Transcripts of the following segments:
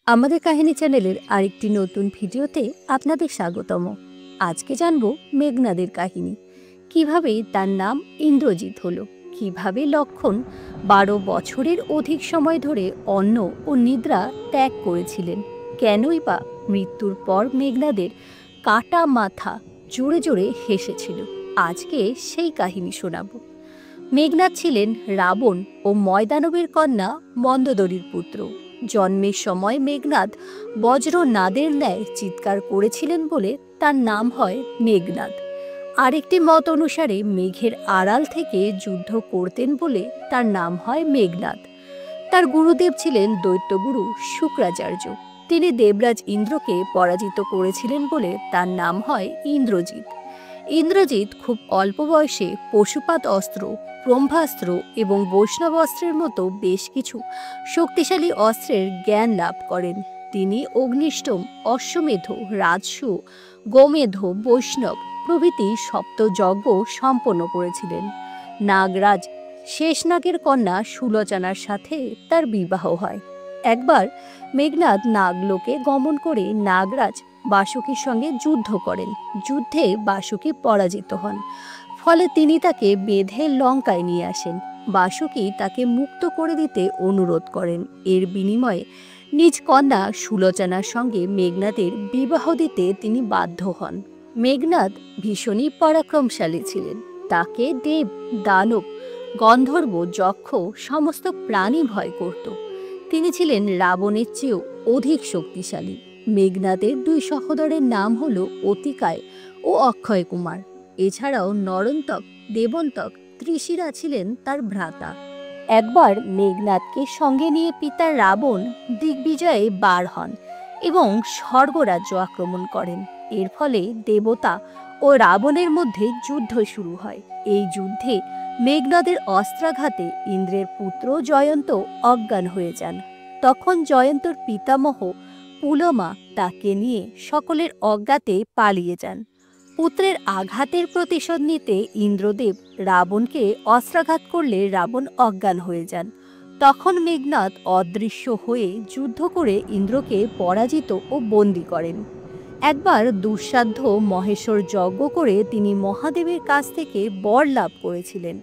আমাদের কাহিনী চ্যানেলের আরেকটি নতুন ভিডিওতে আপনাদের স্বাগতম। আজকে জানবো মেঘনাদের কাহিনী, কিভাবে তার নাম ইন্দ্রজিৎ হলো, কিভাবে লক্ষণ 12 বছরের অধিক সময় ধরে অন্ন ও নিদ্রা ত্যাগ করেছিলেন, কেনই বা মৃত্যুর পর মেঘনাদের কাটা মাথা জোরে জোরে হেসেছিল। আজকে সেই কাহিনী শোনাবো। মেঘনাদ ছিলেন রাবণ ও ময়দানবের কন্যা মন্দোদরীর পুত্র। জন্মের সময় মেঘনাদ বজ্রনাদের ন্যায় চিৎকার করেছিলেন বলে তার নাম হয় মেঘনাদ। আরেকটি মত অনুসারে মেঘের আড়াল থেকে যুদ্ধ করতেন বলে তার নাম হয় মেঘনাদ। তার গুরুদেব ছিলেন দৈত্যগুরু শুক্রাচার্য। তিনি দেবরাজ ইন্দ্রকে পরাজিত করেছিলেন বলে তার নাম হয় ইন্দ্রজিৎ। ইন্দ্রজিৎ খুব অল্প বয়সে পশুপাত অস্ত্র, ব্রহ্মাস্ত্র এবং বৈষ্ণব অস্ত্রের মতো বেশ কিছু শক্তিশালী অস্ত্রের জ্ঞান লাভ করেন। তিনি অগ্নিষ্টম, অশ্বমেধ, রাজসূ, গোমেধ, বৈষ্ণব প্রভৃতি সপ্তযজ্ঞ সম্পন্ন করেছিলেন। নাগরাজ শেষনাগের কন্যা সুলোচনার সাথে তার বিবাহ হয়। একবার মেঘনাদ নাগলোকে গমন করে নাগরাজ বাসুকীর সঙ্গে যুদ্ধ করেন। যুদ্ধে বাসুকী পরাজিত হন, ফলে তিনি তাকে বেঁধে লঙ্কায় নিয়ে আসেন। বাসুকী তাকে মুক্ত করে দিতে অনুরোধ করেন। এর বিনিময়ে নিজ কন্যা সুলোচনার সঙ্গে মেঘনাদের বিবাহ দিতে তিনি বাধ্য হন। মেঘনাদ ভীষণই পরাক্রমশালী ছিলেন। তাকে দেব, দানব, গন্ধর্ব, যক্ষ সমস্ত প্রাণী ভয় করত। তিনি ছিলেন রাবণের চেয়েও অধিক শক্তিশালী। মেঘনাদের দুই সহোদরের নাম হল অতিকায় ও অক্ষয় কুমার। এছাড়াও নরন্তক, দেবন্তক, ত্রিশিরা ছিলেন তার ভ্রাতা। একবার মেঘনাদকে সঙ্গে নিয়ে পিতা রাবণ দিগ্বিজয়ে বার হন এবং স্বর্গরাজ্য আক্রমণ করেন। এর ফলে দেবতা ও রাবণের মধ্যে যুদ্ধ শুরু হয়। এই যুদ্ধে মেঘনাদের অস্ত্রাঘাতে ইন্দ্রের পুত্র জয়ন্ত অজ্ঞান হয়ে যান। তখন জয়ন্তর পিতামহ পুলমা তাকে নিয়ে সকলের অজ্ঞাতে পালিয়ে যান। পুত্রের আঘাতের প্রতিশোধ নিতে ইন্দ্রদেব রাবণকে অস্ত্রাঘাত করলে রাবণ অজ্ঞান হয়ে যান। তখন মেঘনাদ অদৃশ্য হয়ে যুদ্ধ করে ইন্দ্রকে পরাজিত ও বন্দী করেন। একবার দুঃসাধ্য মহেশ্বর যজ্ঞ করে তিনি মহাদেবের কাছ থেকে বর লাভ করেছিলেন।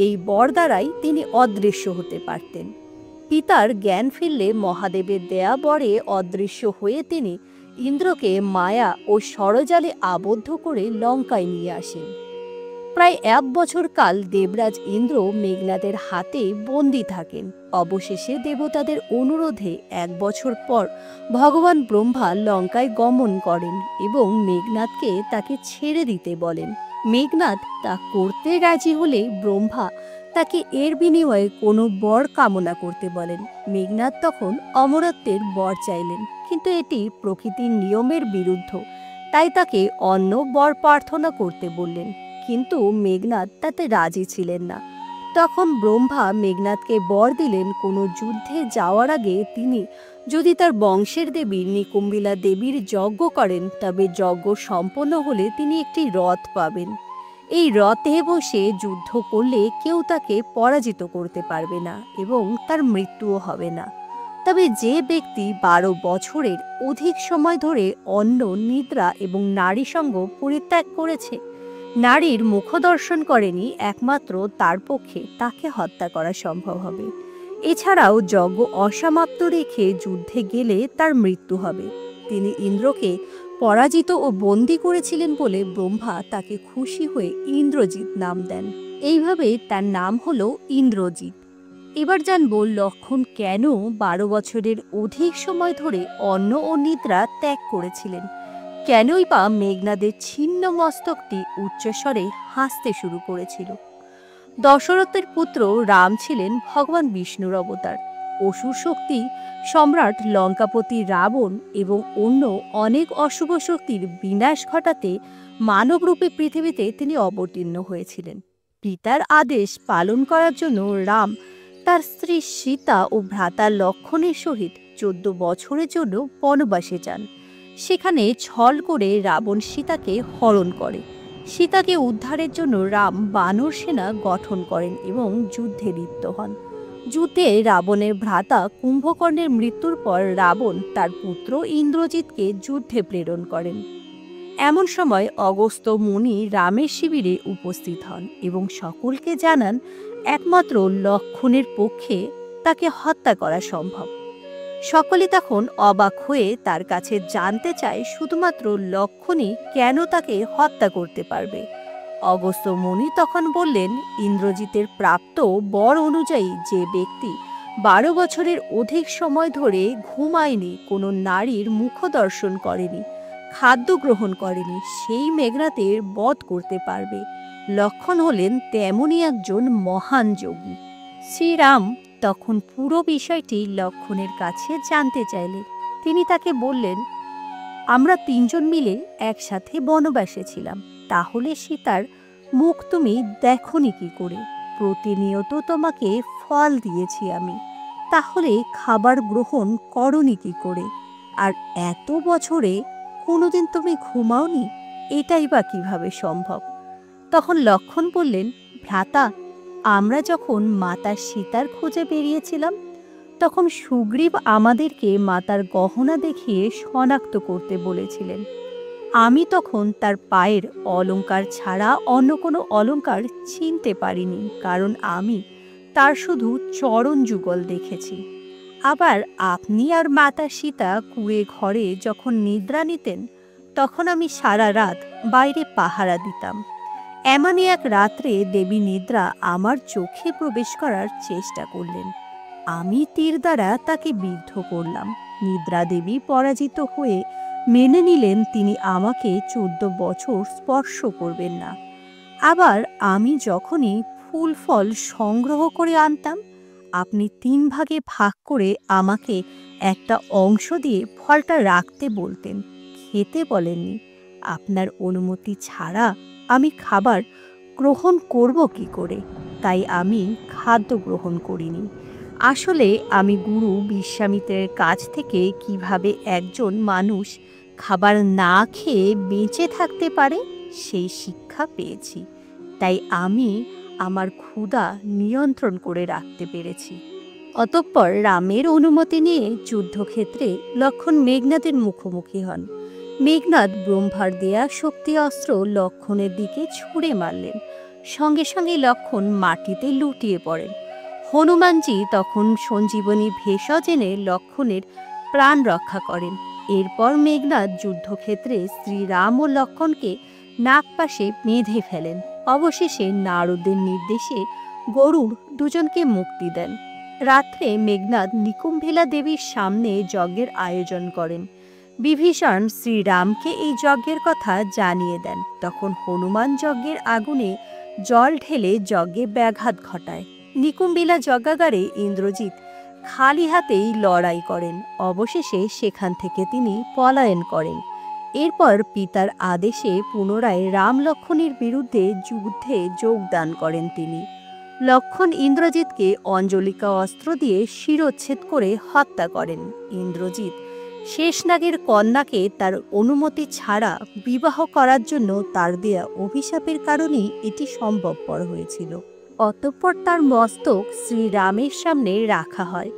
এই বর দ্বারাই তিনি অদৃশ্য হতে পারতেন। পিতার জ্ঞান ফিরলে মহাদেবের দেয়া বরে অদৃশ্য হয়ে তিনি ইন্দ্রকে মায়া ও ষড়জালে আবদ্ধ করে লঙ্কায় নিয়ে আসেন। প্রায় 1 বছর কাল দেবরাজ ইন্দ্র মেঘনাদের হাতে বন্দী থাকেন। অবশেষে দেবতাদের অনুরোধে 1 বছর পর ভগবান ব্রহ্মা লঙ্কায় গমন করেন এবং মেঘনাদকে তাকে ছেড়ে দিতে বলেন। মেঘনাদ তা করতে রাজি হলে ব্রহ্মা তাকে এর বিনিময়ে কোনো বর কামনা করতে বলেন। মেঘনাদ তখন অমরত্বের বর চাইলেন, কিন্তু এটি প্রকৃতির নিয়মের বিরুদ্ধ, তাই তাকে অন্য বর প্রার্থনা করতে বললেন। কিন্তু মেঘনাদ তাতে রাজি ছিলেন না। তখন ব্রহ্মা মেঘনাদকে বর দিলেন কোনো যুদ্ধে যাওয়ার আগে তিনি যদি তার বংশের দেবী নিকুম্বিলা দেবীর যজ্ঞ করেন, তবে যজ্ঞ সম্পন্ন হলে তিনি একটি রথ পাবেন। এই রথে বসে যুদ্ধ করলে কেউ তাকে পরাজিত করতে পারবে না এবং তার মৃত্যুও হবে না। তবে যে ব্যক্তি 12 বছরের অধিক সময় ধরে অন্ন, নিদ্রা এবং নারী সঙ্গ পরিত্যাগ করেছে, নারীর মুখ দর্শন করেনি, একমাত্র তার পক্ষে তাকে হত্যা করা সম্ভব হবে। এছাড়াও যজ্ঞ অসমাপ্ত রেখে যুদ্ধে গেলে তার মৃত্যু হবে। তিনি ইন্দ্রকে পরাজিত ও বন্দী করেছিলেন বলে ব্রহ্মা তাকে খুশি হয়ে ইন্দ্রজিৎ নাম দেন। এইভাবে তার নাম হলো ইন্দ্রজিৎ। এবার জানবো লক্ষণ কেন 12 বছরের অধিক সময় ধরে অন্ন ও নিদ্রা ত্যাগ করেছিলেন, কেনই বা মেঘনাদের ছিন্ন মস্তকটি উচ্চস্বরে হাসতে শুরু করেছিল। দশরথের পুত্র রাম ছিলেন ভগবান বিষ্ণুর অবতার। অসুর শক্তি সম্রাট লঙ্কাপতি রাবণ এবং অন্য অনেক অশুভ শক্তির বিনাশ ঘটাতে মানবরূপে পৃথিবীতে তিনি অবতীর্ণ হয়েছিলেন। পিতার আদেশ পালন করার জন্য রাম তার স্ত্রী সীতা ও ভ্রাতা লক্ষণের সহিত 14 বছরের জন্য বনবাসে যান। সেখানে ছল করে রাবণ সীতাকে হরণ করে। সীতাকে উদ্ধারের জন্য রাম বানর সেনা গঠন করেন এবং যুদ্ধে লিপ্ত হন। যুদ্ধে রাবণের ভ্রাতা কুম্ভকর্ণের মৃত্যুর পর রাবণ তার পুত্র ইন্দ্রজিৎকে যুদ্ধে প্রেরণ করেন। এমন সময় অগস্ত্য মুনি রামের শিবিরে উপস্থিত হন এবং সকলকে জানান একমাত্র লক্ষ্মণের পক্ষে তাকে হত্যা করা সম্ভব। সকলে তখন অবাক হয়ে তার কাছে জানতে চায় শুধুমাত্র লক্ষ্মণই কেন তাকে হত্যা করতে পারবে। অগস্ত্য মুনি তখন বললেন, ইন্দ্রজিতের প্রাপ্ত বর অনুযায়ী যে ব্যক্তি 12 বছরের অধিক সময় ধরে ঘুমায়নি, কোনো নারীর মুখ দর্শন করেনি, খাদ্য গ্রহণ করেনি, সেই মেঘনাদের বধ করতে পারবে। লক্ষ্মণ হলেন তেমনই একজন মহান যোগী। শ্রীরাম তখন পুরো বিষয়টি লক্ষ্মণের কাছে জানতে চাইলেন। তিনি তাকে বললেন, আমরা 3 জন মিলে একসাথে বনবাসে ছিলাম, তাহলে সীতার মুখ তুমি দেখনি কি করে? প্রতিনিয়ত তোমাকে ফল দিয়েছি আমি, তাহলে খাবার গ্রহণ করনি কি করে? আর এত বছরে কোনোদিন তুমি ঘুমাওনি, এটাই বা কিভাবে সম্ভব? তখন লক্ষ্মণ বললেন, ভ্রাতা, আমরা যখন মাতা সীতার খোঁজে বেরিয়েছিলাম তখন সুগ্রীব আমাদেরকে মাতার গহনা দেখিয়ে শনাক্ত করতে বলেছিলেন। আমি তখন তার পায়ের অলংকার ছাড়া অন্য কোনো অলংকার চিনতে পারিনি, কারণ আমি তার শুধু চরণ যুগল দেখেছি। আবার আপনি আর মাতা সীতা কুঁড়ে ঘরে যখন নিদ্রা নিতেন তখন আমি সারা রাত বাইরে পাহারা দিতাম। এমনই এক রাত্রে দেবী নিদ্রা আমার চোখে প্রবেশ করার চেষ্টা করলেন। আমি তীর দ্বারা তাকে বিদ্ধ করলাম। নিদ্রা দেবী পরাজিত হয়ে মেনে নিলেন তিনি আমাকে 14 বছর স্পর্শ করবেন না। আবার আমি যখনই ফুল ফল সংগ্রহ করে আনতাম আপনি 3 ভাগে ভাগ করে আমাকে একটা অংশ দিয়ে ফলটা রাখতে বলতেন, খেতে বলেননি। আপনার অনুমতি ছাড়া আমি খাবার গ্রহণ করব কি করে? তাই আমি খাদ্য গ্রহণ করিনি। আসলে আমি গুরু বিশ্বামিত্রের কাছ থেকে কিভাবে একজন মানুষ খাবার না খেয়ে বেঁচে থাকতে পারে সেই শিক্ষা পেয়েছি। তাই আমি আমার ক্ষুধা নিয়ন্ত্রণ করে রাখতে পেরেছি। অতঃপর রামের অনুমতি নিয়ে যুদ্ধক্ষেত্রে লক্ষ্মণ মেঘনাদের মুখোমুখি হন। মেঘনাদ ব্রহ্মার দেয়া শক্তি অস্ত্র লক্ষ্মণের দিকে ছুঁড়ে মারলেন। সঙ্গে সঙ্গে লক্ষ্মণ মাটিতে লুটিয়ে পড়েন। হনুমানজি তখন সঞ্জীবনী ভেষজ এনে লক্ষ্মণের প্রাণ রক্ষা করেন। এরপর মেঘনাদ যুদ্ধক্ষেত্রে শ্রীরাম ও লক্ষ্মণকে নাগপাশে বেঁধে ফেলেন। অবশেষে নারদের নির্দেশে গরুড় দুজনকে মুক্তি দেন। রাত্রে মেঘনাদ নিকুম্ভিলা দেবীর সামনে যজ্ঞের আয়োজন করেন। বিভীষণ শ্রীরামকে এই যজ্ঞের কথা জানিয়ে দেন। তখন হনুমান যজ্ঞের আগুনে জল ঢেলে যজ্ঞে ব্যাঘাত ঘটায়। নিকুম্ভিলা যজ্ঞাগারে ইন্দ্রজিৎ খালি হাতেই লড়াই করেন। অবশেষে সেখান থেকে তিনি পলায়ন করেন। এরপর পিতার আদেশে পুনরায় রাম লক্ষ্মণের বিরুদ্ধে যুদ্ধে যোগদান করেন তিনি। লক্ষ্মণ ইন্দ্রজিৎকে অঞ্জলিকা অস্ত্র দিয়ে শিরোচ্ছেদ করে হত্যা করেন। ইন্দ্রজিৎ শেষনাগের কন্যাকে তার অনুমতি ছাড়া বিবাহ করার জন্য তার দেয়া অভিশাপের কারণেই এটি সম্ভবপর হয়েছিল। অতঃপর তার মস্তক শ্রীরামের সামনে রাখা হয়।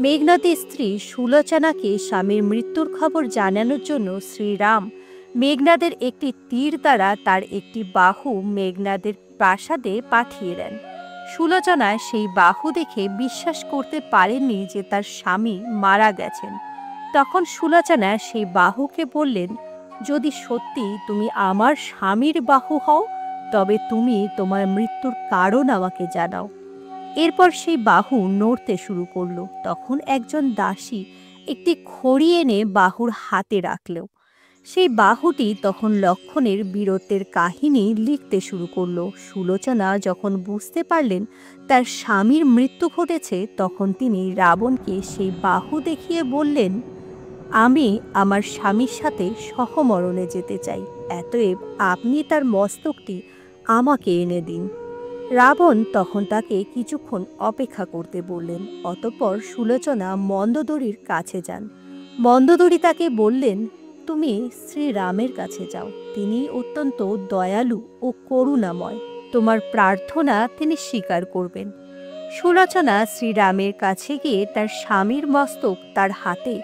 মেঘনাদের স্ত্রী সুলোচনাকে স্বামীর মৃত্যুর খবর জানানোর জন্য শ্রীরাম মেঘনাদের একটি তীর দ্বারা তার একটি বাহু মেঘনাদের প্রাসাদে পাঠিয়ে দেন। সুলোচনা সেই বাহু দেখে বিশ্বাস করতে পারেননি যে তার স্বামী মারা গেছেন। তখন সুলোচনা সেই বাহুকে বললেন, যদি সত্যি তুমি আমার স্বামীর বাহু হও তবে তুমি তোমার মৃত্যুর কারণ আমাকে জানাও। এরপর সেই বাহু নড়তে শুরু করলো। তখন একজন দাসী একটি খড়ি এনে বাহুর হাতে রাখল। সেই বাহুটি তখন লক্ষ্মণের বীরত্বের কাহিনী লিখতে শুরু করলো। সুলোচনা যখন বুঝতে পারলেন তার স্বামীর মৃত্যু ঘটেছে তখন তিনি রাবণকে সেই বাহু দেখিয়ে বললেন, আমি আমার স্বামীর সাথে সহমরণে যেতে চাই, অতএব আপনি তার মস্তকটি আমাকে এনে দিন। রাবণ তখন তাকে কিছুক্ষণ অপেক্ষা করতে বললেন। অতঃপর সুলোচনা মন্দোদরীর কাছে যান। মন্দোদরী তাকে বললেন, তুমি শ্রীরামের কাছে যাও, তিনি অত্যন্ত দয়ালু ও করুণাময়, তোমার প্রার্থনা তিনি স্বীকার করবেন। সুলোচনা শ্রীরামের কাছে গিয়ে তার স্বামীর মস্তক তার হাতে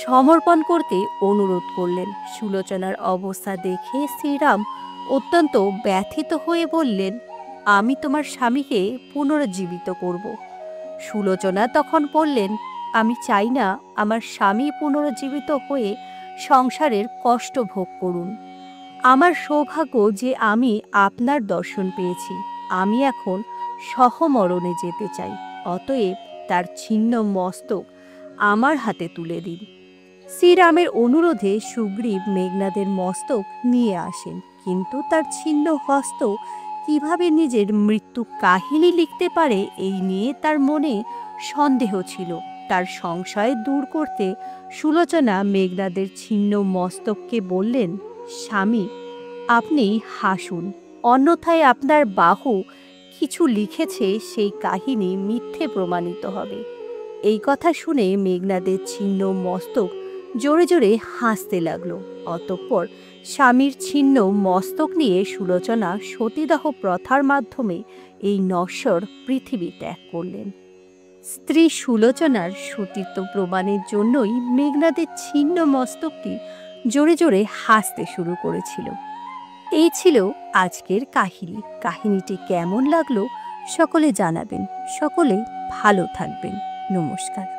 সমর্পণ করতে অনুরোধ করলেন। সুলোচনার অবস্থা দেখে শ্রীরাম অত্যন্ত ব্যথিত হয়ে বললেন, আমি তোমার স্বামীকে পুনরুজ্জীবিত করব। সুলোচনা তখন বললেন, আমি চাই না আমার স্বামী পুনরুজ্জীবিত হয়ে সংসারের কষ্ট ভোগ করুন। আমার সৌভাগ্য যে আমি আপনার দর্শন পেয়েছি। আমি এখন সহমরণে যেতে চাই। অতএব তার ছিন্ন মস্তক আমার হাতে তুলে দিন। শ্রীরামের অনুরোধে সুগ্রীব মেঘনাদের মস্তক নিয়ে আসেন, কিন্তু তার ছিন্ন হস্ত কিভাবে নিজের মৃত্যু কাহিনী লিখতে পারে এই নিয়ে তার মনে সন্দেহ ছিল। তার সংশয় দূর করতে সুলোচনা মেঘনাদের ছিন্ন মস্তককে বললেন, স্বামী, আপনি হাসুন, অন্যথায় আপনার বাহু কিছু লিখেছে সেই কাহিনী মিথ্যে প্রমাণিত হবে। এই কথা শুনে মেঘনাদের ছিন্ন মস্তক জোরে জোরে হাসতে লাগলো। অতঃপর স্বামীর ছিন্ন মস্তক নিয়ে সুলোচনা সতীদাহ প্রথার মাধ্যমে এই নশ্বর পৃথিবী ত্যাগ করলেন। স্ত্রী সুলোচনার সতীত্ব প্রমাণের জন্যই মেঘনাদের ছিন্ন মস্তকটি জোরে জোরে হাসতে শুরু করেছিল। এই ছিল আজকের কাহিনী। কাহিনীটি কেমন লাগলো সকলে জানাবেন। সকলে ভালো থাকবেন। নমস্কার।